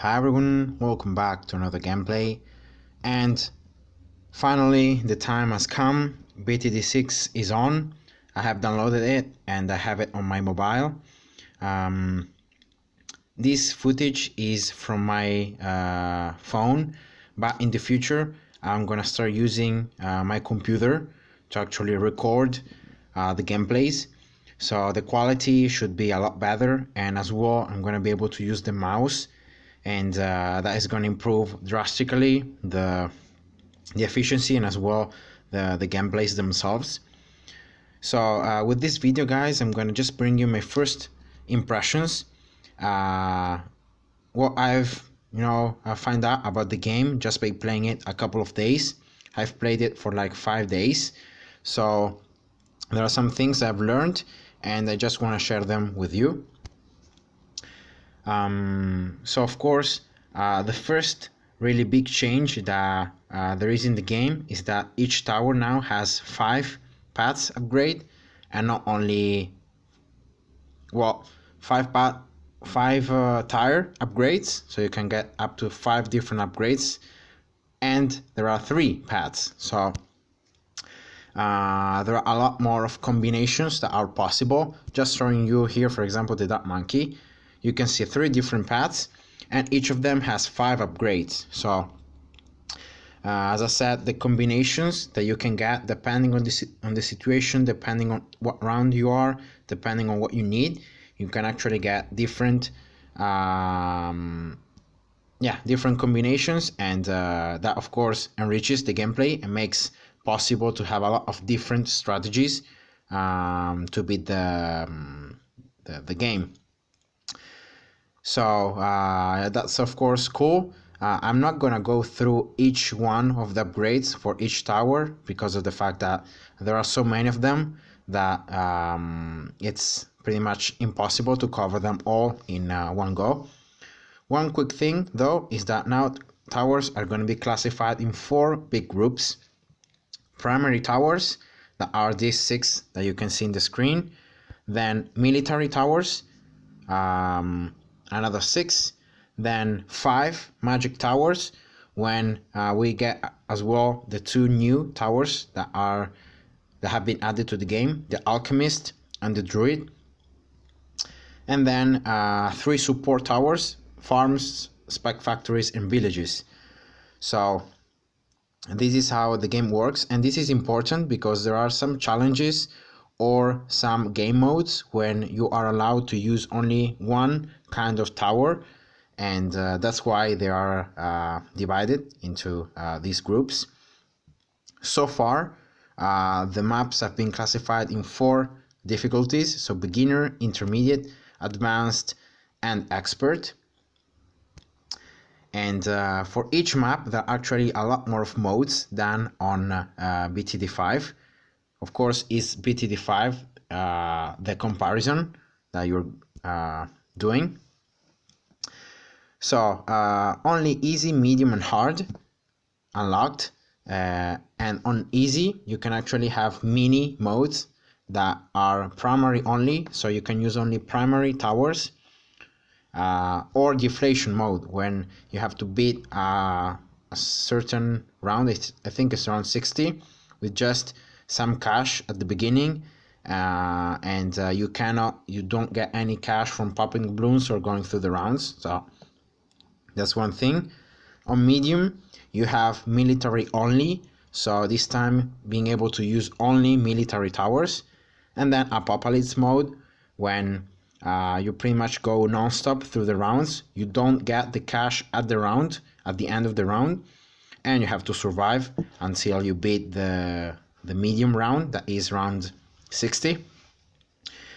Hi everyone, welcome back to another gameplay, and finally the time has come. BTD6 is on. I have downloaded it and I have it on my mobile. This footage is from my phone, but in the future I'm gonna start using my computer to actually record the gameplays. So the quality should be a lot better, and as well I'm gonna be able to use the mouse, and that is going to improve drastically the efficiency and as well the gameplays themselves. So with this video, guys, I'm going to just bring you my first impressions, what I've find out about the game just by playing it a couple of days. I've played it for like 5 days, so there are some things I've learned and I just want to share them with you. So of course, the first really big change that there is in the game is that each tower now has 5 paths upgrade, and not only 5 tire upgrades, so you can get up to 5 different upgrades, and there are 3 paths. So there are a lot more of combinations that are possible. Just showing you here, for example, the duck monkey. You can see 3 different paths, and each of them has 5 upgrades. So as I said, the combinations that you can get depending on the situation, depending on what round you are, depending on what you need, you can actually get different different combinations, and that of course enriches the gameplay and makes possible to have a lot of different strategies to beat the game. So that's of course cool. I'm not gonna go through each one of the upgrades for each tower because of the fact that there are so many of them that it's pretty much impossible to cover them all in one go. One quick thing though is that now towers are going to be classified in 4 big groups. Primary towers, that are these 6 that you can see in the screen. Then military towers, another 6, then 5 magic towers, when we get as well the 2 new towers that have been added to the game, the alchemist and the druid, and then 3 support towers, farms, spec factories and villages. So this is how the game works, and this is important because there are some challenges or some game modes when you are allowed to use only one kind of tower, and that's why they are divided into these groups. So far the maps have been classified in 4 difficulties, so beginner, intermediate, advanced and expert. And for each map there are actually a lot more of modes than on BTD5. Of course, is BTD5 the comparison that you're doing. So only easy, medium and hard unlocked, and on easy you can actually have mini modes that are primary only, so you can use only primary towers, or deflation mode when you have to beat a certain round. I think it's around 60 with just some cash at the beginning, and you don't get any cash from popping balloons or going through the rounds. So that's one thing. On medium you have military only, so this time being able to use only military towers. And then apocalypse mode, when you pretty much go non-stop through the rounds. You don't get the cash at the end of the round, and you have to survive until you beat the medium round, that is round 60.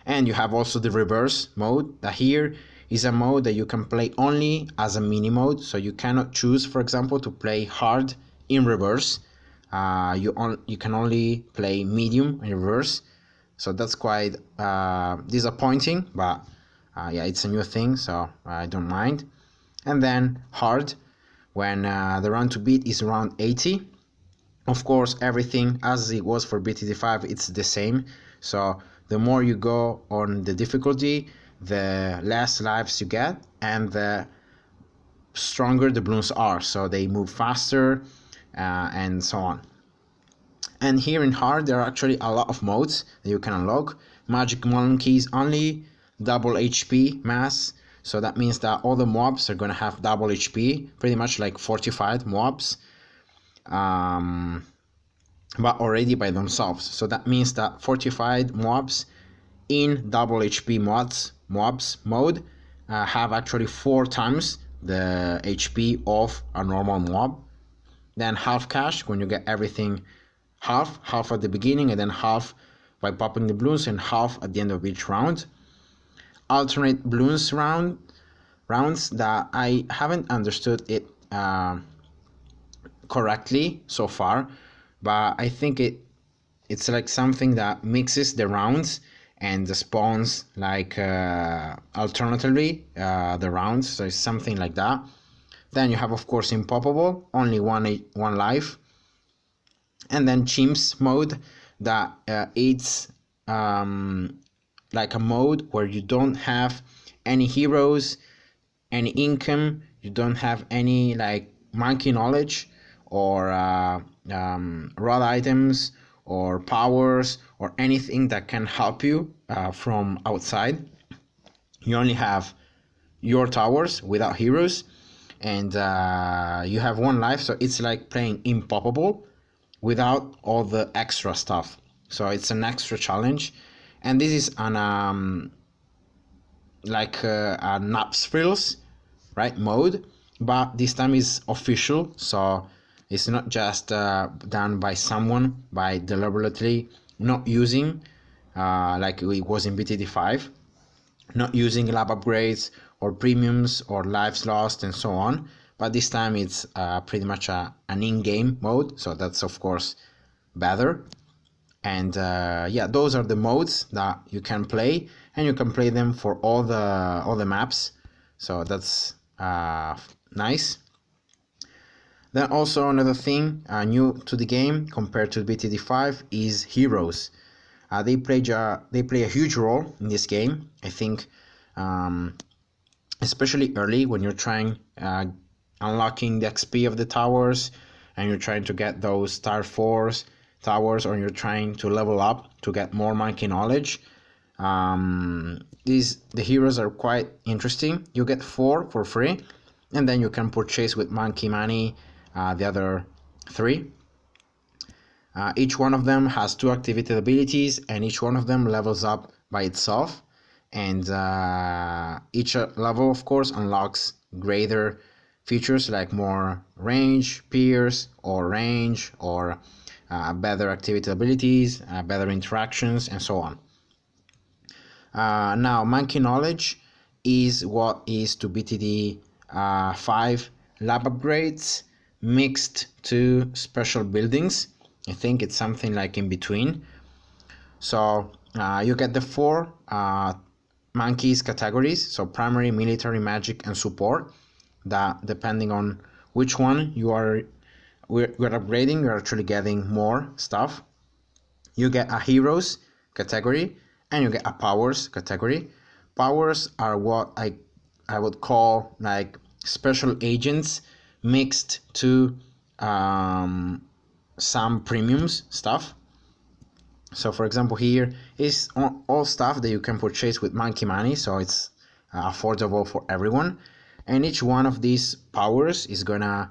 And you have also the reverse mode, that here is a mode that you can play only as a mini mode, so you cannot choose, for example, to play hard in reverse. You can only play medium in reverse, so that's quite disappointing, but yeah, it's a new thing, so I don't mind. And then hard, when the round to beat is around 80. Of course, everything as it was for BTD5, it's the same. So the more you go on the difficulty, the less lives you get, and the stronger the balloons are, so they move faster and so on. And here in hard there are actually a lot of modes that you can unlock. Magic monkeys only, double HP mass, so that means that all the mobs are gonna have double HP, pretty much like fortified mobs, but already by themselves. So that means that fortified mobs in double HP mobs mode have actually 4 times the HP of a normal mob. Then half cash when you get everything half at the beginning and then half by popping the balloons and half at the end of each round. Alternate balloons rounds that I haven't understood it correctly so far, but I think it's like something that mixes the rounds and spawns like alternatively the rounds, so it's something like that. Then you have of course impoppable, only one life, and then chimps mode that it's like a mode where you don't have any heroes, any income, you don't have any like monkey knowledge or raw items or powers or anything that can help you from outside. You only have your towers without heroes, and you have one life, so it's like playing impoppable without all the extra stuff. So it's an extra challenge, and this is an like a naps frills, right, mode, but this time is official, so it's not just done by someone by deliberately not using like it was in BTD5, not using lab upgrades or premiums or lives lost and so on, but this time it's pretty much an in-game mode, so that's of course better. And yeah, those are the modes that you can play, and you can play them for all the maps, so that's nice. Then also another thing new to the game compared to BTD5 is heroes. They play a huge role in this game, I think, especially early when you're trying unlocking the XP of the towers and you're trying to get those star 4s towers, or you're trying to level up to get more monkey knowledge. The heroes are quite interesting. You get 4 for free, and then you can purchase with monkey money the other 3. Each one of them has 2 activated abilities, and each one of them levels up by itself, and each level of course unlocks greater features like more range, pierce, or range, or better activity abilities, better interactions, and so on. Now, monkey knowledge is what is to BTD 5 lab upgrades mixed to special buildings. I think it's something like in between. So you get the 4 monkeys categories, so primary, military, magic, and support, that depending on which one we're upgrading, you're actually getting more stuff. You get a heroes category, and you get a powers category. Powers are what I would call like special agents mixed to some premiums stuff. So for example, here is all stuff that you can purchase with monkey money, so it's affordable for everyone. And each one of these powers is gonna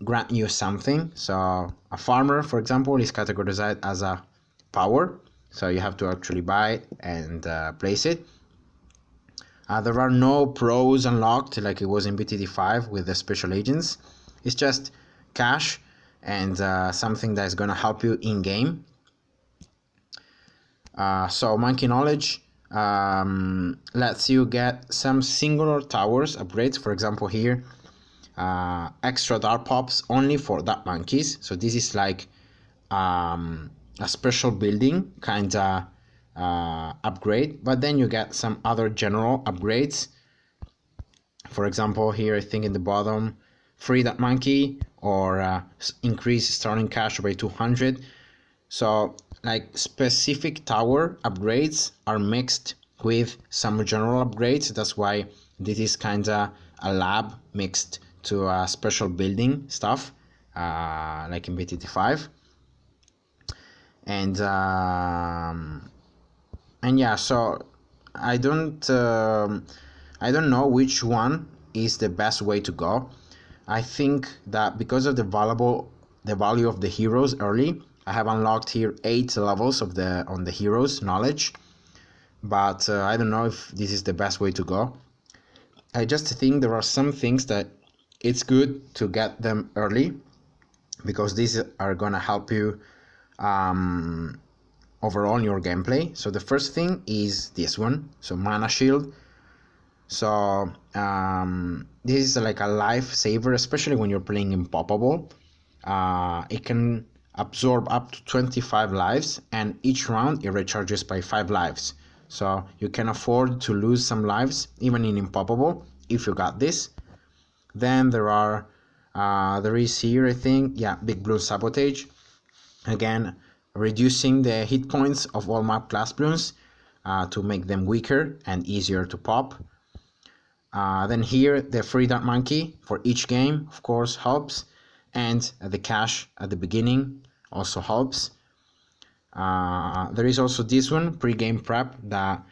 grant you something. So a farmer, for example, is categorized as a power, so you have to actually buy it and place it. There are no pros unlocked like it was in BTD5 with the special agents. It's just cash and something that is gonna help you in game. So monkey knowledge lets you get some singular towers upgrades. For example, here extra dart pops only for dart monkeys, so this is like a special building kind of upgrade, but then you get some other general upgrades. For example, here I think in the bottom, free dart monkey, or increase starting cash by 200. So like specific tower upgrades are mixed with some general upgrades. That's why This is kind of a lab mixed to a special building stuff, like in BTT5. And yeah, so I don't know which one is the best way to go. I think that because of the value of the heroes early, I have unlocked here 8 levels of the heroes knowledge, but I don't know if this is the best way to go. I just think there are some things that it's good to get them early, because these are gonna help you overall in your gameplay. So the first thing is this one, so mana shield. So this is like a lifesaver, especially when you're playing Impoppable. It can absorb up to 25 lives, and each round it recharges by 5 lives. So you can afford to lose some lives even in Impoppable if you got this. Then there is here, I think, yeah, Big Blue Sabotage. Again, reducing the hit points of all map class Bloons to make them weaker and easier to pop. Then here, the free Dark Monkey for each game, of course, helps. And the cash at the beginning also helps. There is also this one, pre-game prep, that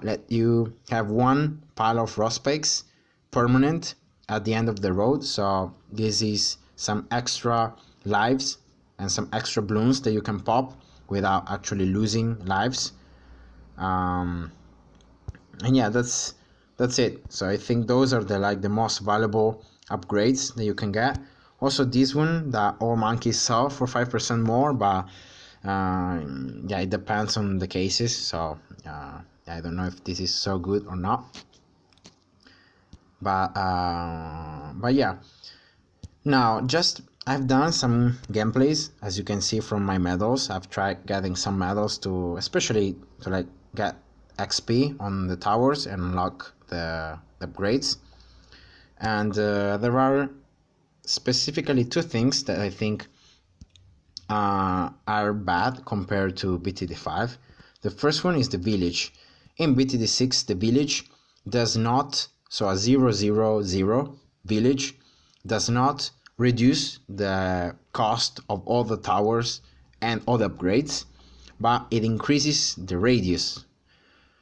let you have one pile of Rospikes permanent at the end of the road. So this is some extra lives and some extra Bloons that you can pop without actually losing lives. And yeah, that's it. So I think those are the most valuable upgrades that you can get. Also this one that all monkeys sell for 5% more, but yeah, it depends on the cases. So I don't know if this is so good or not. But yeah. Now I've done some gameplays, as you can see from my medals. I've tried getting some medals especially to like get XP on the towers and unlock the upgrades. And there are specifically 2 things that I think are bad compared to BTD5. The first one is the village. In BTD6, the village does not, so a 0-0-0 village does not reduce the cost of all the towers and all the upgrades, but it increases the radius.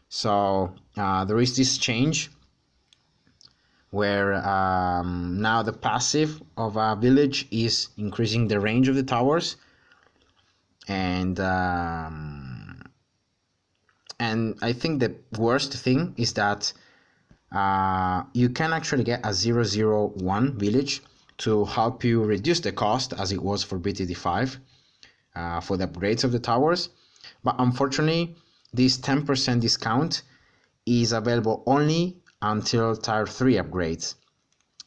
So there is this change where now the passive of a village is increasing the range of the towers, and I think the worst thing is that you can actually get a 0-0-1 village to help you reduce the cost, as it was for BTD5 for the upgrades of the towers. But unfortunately, this 10% discount is available only until tier 3 upgrades.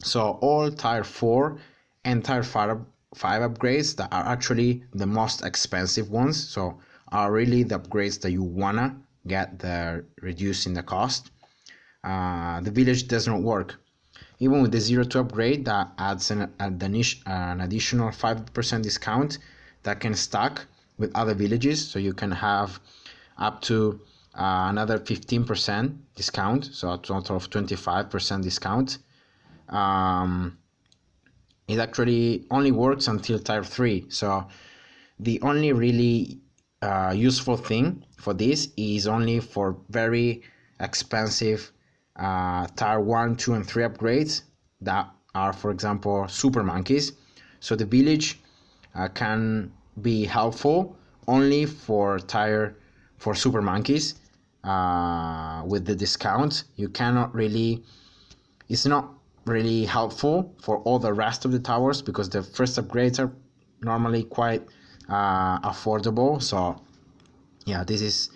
So all tier 4 and tier 5 upgrades that are actually the most expensive ones, so are really the upgrades that you wanna get the reducing the cost, the village does not work. Even with the 0-2 upgrade that adds an additional 5% discount that can stack with other villages, so you can have up to another 15% discount, so a total of 25% discount. It actually only works until tier 3. So the only really useful thing for this is only for very expensive tier 1, 2, and 3 upgrades that are, for example, super monkeys. So the village can be helpful only for super monkeys with the discount. You cannot really, it's not really helpful for all the rest of the towers, because the first upgrades are normally quite affordable. So yeah, this is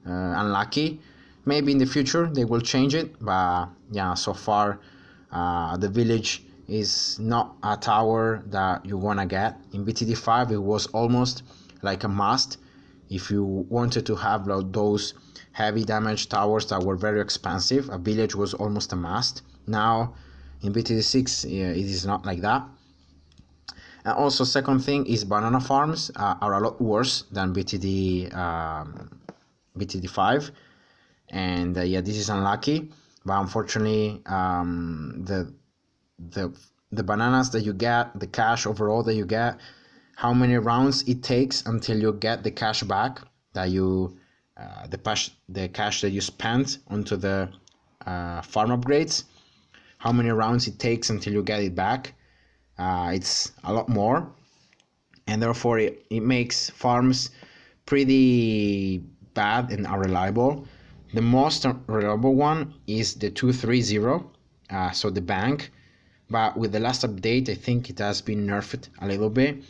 unlucky. Maybe in the future they will change it, but yeah, so far the village is not a tower that you want to get. In BTD5 it was almost like a must. If you wanted to have those heavy damage towers that were very expensive, a village was almost a must. Now in BTD6 it is not like that. And also, second thing is banana farms are a lot worse than BTD5, and yeah, this is unlucky. but unfortunately, the bananas that you get, the cash overall that you get, how many rounds it takes until you get the cash back that you the cash that you spent onto the farm upgrades, how many rounds it takes until you get it back. It's a lot more, and therefore it makes farms pretty bad and unreliable. The most reliable one is the 230, so the bank, but with the last update I think it has been nerfed a little bit,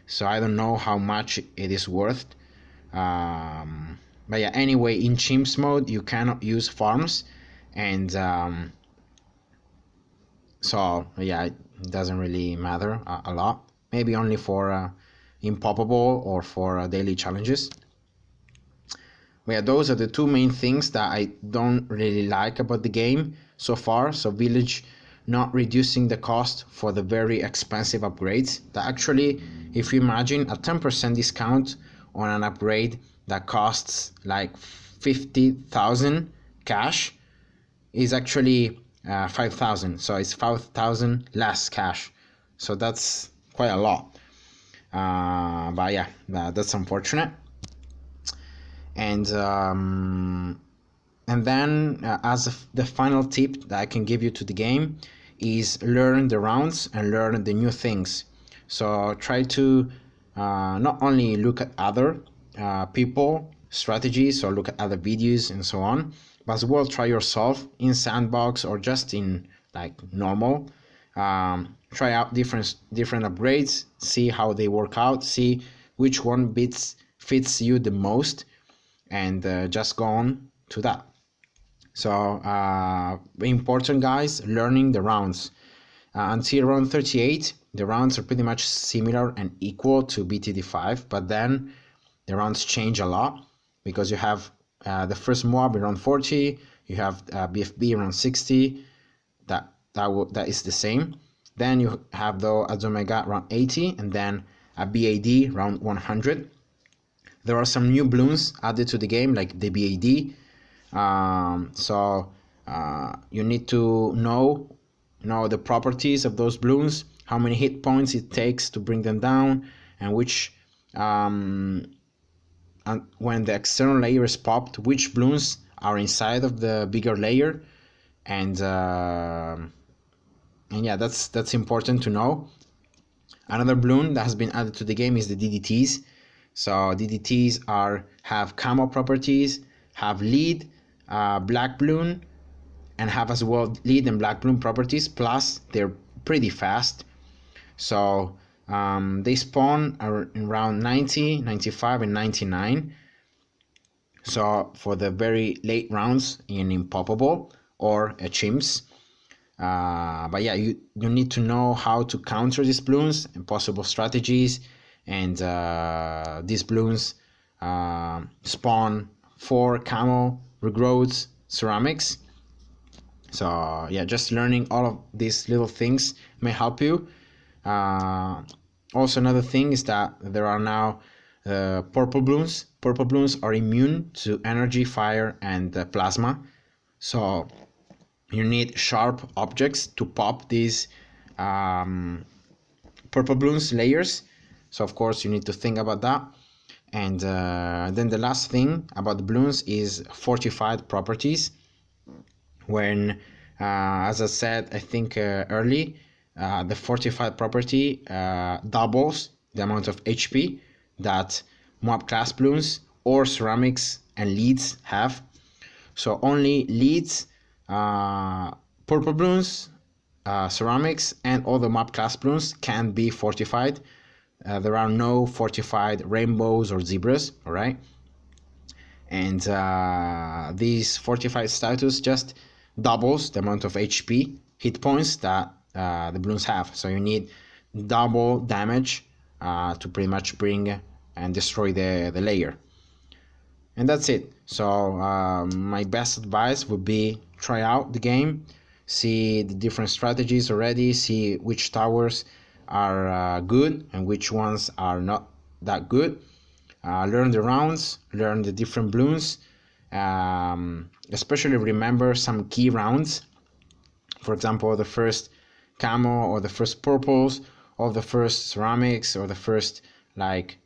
so I don't know how much it is worth. But yeah, anyway, in chimps mode you cannot use farms, and so yeah, it doesn't really matter a lot. Maybe only for impoppable or for daily challenges. But yeah, those are the two main things that I don't really like about the game so far. So village not reducing the cost for the very expensive upgrades. That actually, if you imagine a 10% discount on an upgrade that costs like 50,000 cash, is actually 5,000. So it's 5,000 less cash. So that's quite a lot. But yeah, that's unfortunate. And then as the final tip that I can give you to the game is learn the rounds and learn the new things. So try to not only look at other people strategies or look at other videos and so on, but as well try yourself in sandbox or just in like normal. Try out different upgrades, see how they work out, see which one fits you the most, and just go on to that. So important, guys, learning the rounds. Until round 38, the rounds are pretty much similar and equal to BTD5, but then the rounds change a lot because you have the first mob around 40, you have BFB around 60, that is the same. Then you have the Azomega around 80, and then a BAD around 100. There are some new Bloons added to the game, like the BAD. So you need to know the properties of those Bloons, how many hit points it takes to bring them down, and which and when the external layer is popped, which Bloons are inside of the bigger layer, and yeah, that's important to know. Another Bloon that has been added to the game is the DDTs. So DDTs have camo properties, have lead, black Bloon, and have as well lead and black Bloon properties, plus they're pretty fast. So they spawn around 90, 95, and 99. So for the very late rounds in Impoppable or Chimps. But yeah, you need to know how to counter these Bloons and possible strategies. And these Bloons spawn 4 camo, regrowths, ceramics. So yeah, just learning all of these little things may help you. Also, another thing is that there are now purple Bloons. Purple Bloons are immune to energy, fire, and plasma. So you need sharp objects to pop these purple Bloons layers. So of course you need to think about that. And then the last thing about the Bloons is fortified properties. When as I said, I think early, the fortified property doubles the amount of HP that mob class Bloons or ceramics and leads have. So only leads, purple Bloons, ceramics, and all the mob class Bloons can be fortified. There are no fortified rainbows or zebras, all right? And these fortified status just doubles the amount of HP, hit points that the Bloons have. So you need double damage to pretty much bring and destroy the layer. And that's it. So my best advice would be try out the game, see the different strategies already, see which towers are good and which ones are not that good. Learn the rounds, learn the different Bloons, especially remember some key rounds. For example, the first camo, or the first purples, or the first ceramics, or the first like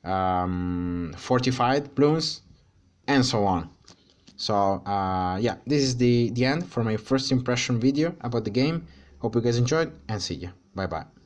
fortified bloons, and so on. So yeah, this is the end for my first impression video about the game. Hope you guys enjoyed, and see you. Bye bye.